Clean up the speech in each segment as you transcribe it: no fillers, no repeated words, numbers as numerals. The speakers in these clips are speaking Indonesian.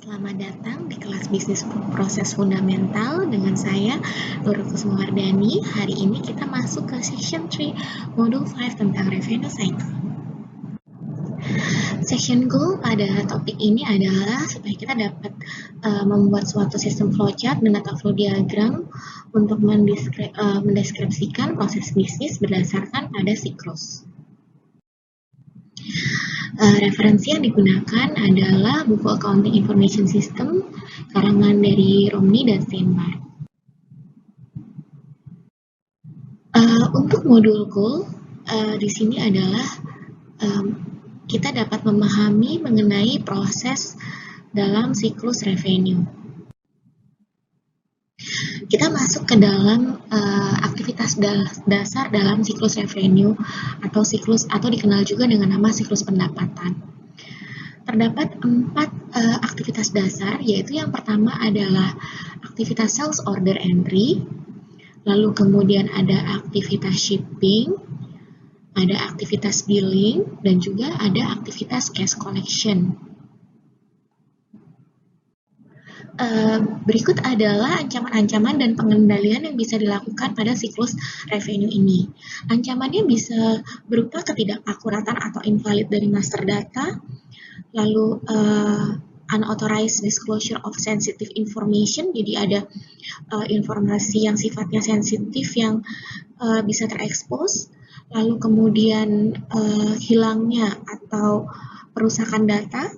Selamat datang di kelas Bisnis Proses Fundamental dengan saya, Nurul Kusumawardani. Hari ini kita masuk ke Section 3, Modul 5 tentang Revenue Cycle. Section goal pada topik ini adalah supaya kita dapat membuat suatu sistem flowchart dan atau flow diagram untuk mendeskripsikan proses bisnis berdasarkan pada siklus. Referensi yang digunakan adalah buku Accounting Information System karangan dari Romney dan Steinbart. Untuk modul goal di sini adalah kita dapat memahami mengenai proses dalam siklus revenue. Kita masuk ke dalam aktivitas dasar dalam siklus revenue atau dikenal juga dengan nama siklus pendapatan. Terdapat 4 aktivitas dasar, yaitu yang pertama adalah aktivitas sales order entry, lalu kemudian ada aktivitas shipping, ada aktivitas billing, dan juga ada aktivitas cash collection. Berikut adalah ancaman-ancaman dan pengendalian yang bisa dilakukan pada siklus revenue ini. Ancamannya bisa berupa ketidakakuratan atau invalid dari master data, lalu unauthorized disclosure of sensitive information, jadi ada informasi yang sifatnya sensitif yang bisa terekspos, lalu kemudian hilangnya atau perusakan data.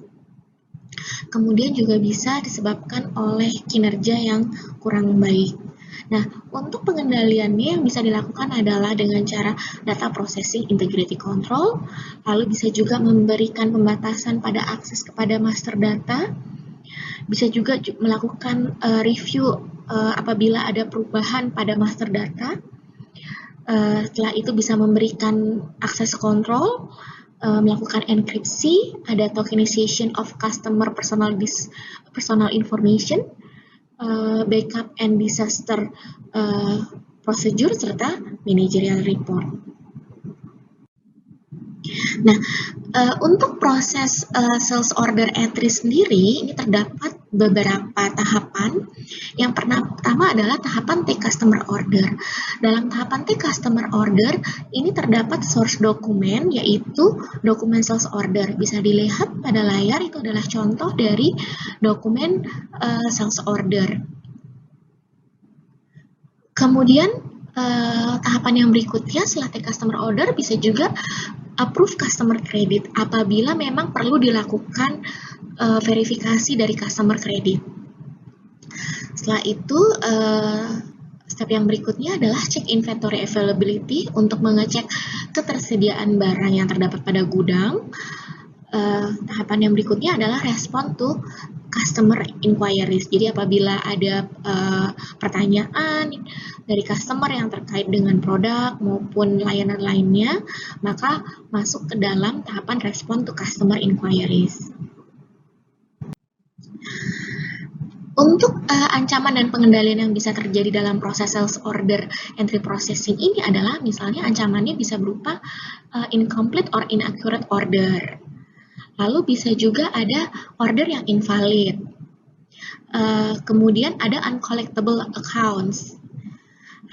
Kemudian juga bisa disebabkan oleh kinerja yang kurang baik. Nah, untuk pengendaliannya yang bisa dilakukan adalah dengan cara data processing integrity control, lalu bisa juga memberikan pembatasan pada akses kepada master data, bisa juga melakukan review apabila ada perubahan pada master data. Setelah itu bisa memberikan akses control, melakukan enkripsi, ada tokenization of customer personal information, backup and disaster procedure, serta managerial report. Nah, untuk proses sales order entry sendiri, ini terdapat beberapa tahapan. Yang pertama adalah tahapan take customer order. Dalam tahapan take customer order, ini terdapat source dokumen, yaitu dokumen sales order. Bisa dilihat pada layar, itu adalah contoh dari dokumen sales order. Kemudian, tahapan yang berikutnya setelah take customer order bisa juga approve customer credit apabila memang perlu dilakukan verifikasi dari customer credit. Setelah itu, step yang berikutnya adalah check inventory availability untuk mengecek ketersediaan barang yang terdapat pada gudang. Tahapan yang berikutnya adalah respond to customer inquiries. Jadi apabila ada pertanyaan dari customer yang terkait dengan produk maupun layanan lainnya, maka masuk ke dalam tahapan respond to customer inquiries. Untuk ancaman dan pengendalian yang bisa terjadi dalam proses sales order entry processing ini adalah misalnya ancamannya bisa berupa incomplete or inaccurate order. Lalu bisa juga ada order yang invalid. Kemudian ada uncollectible accounts.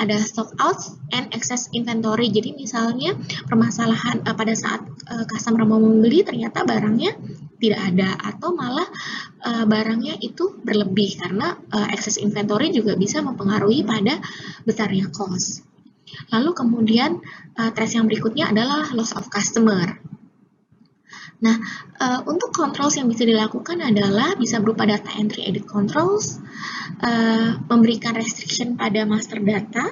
Ada stock out and excess inventory. Jadi misalnya permasalahan pada saat customer mau membeli ternyata barangnya tidak ada, atau malah barangnya itu berlebih karena excess inventory juga bisa mempengaruhi pada besarnya cost. Lalu kemudian trace yang berikutnya adalah loss of customer. Nah, untuk controls yang bisa dilakukan adalah bisa berupa data entry edit controls, memberikan restriction pada master data,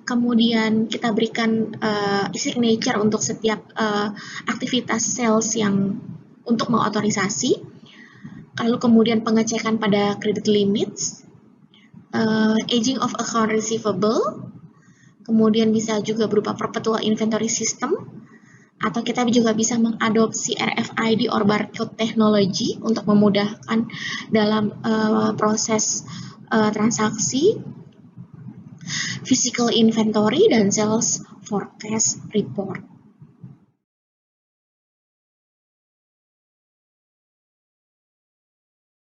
kemudian kita berikan signature untuk setiap aktivitas sales yang untuk mengotorisasi, lalu kemudian pengecekan pada credit limits, aging of account receivable, kemudian bisa juga berupa perpetual inventory system, atau kita juga bisa mengadopsi RFID or barcode technology untuk memudahkan dalam proses transaksi, physical inventory, dan sales forecast report.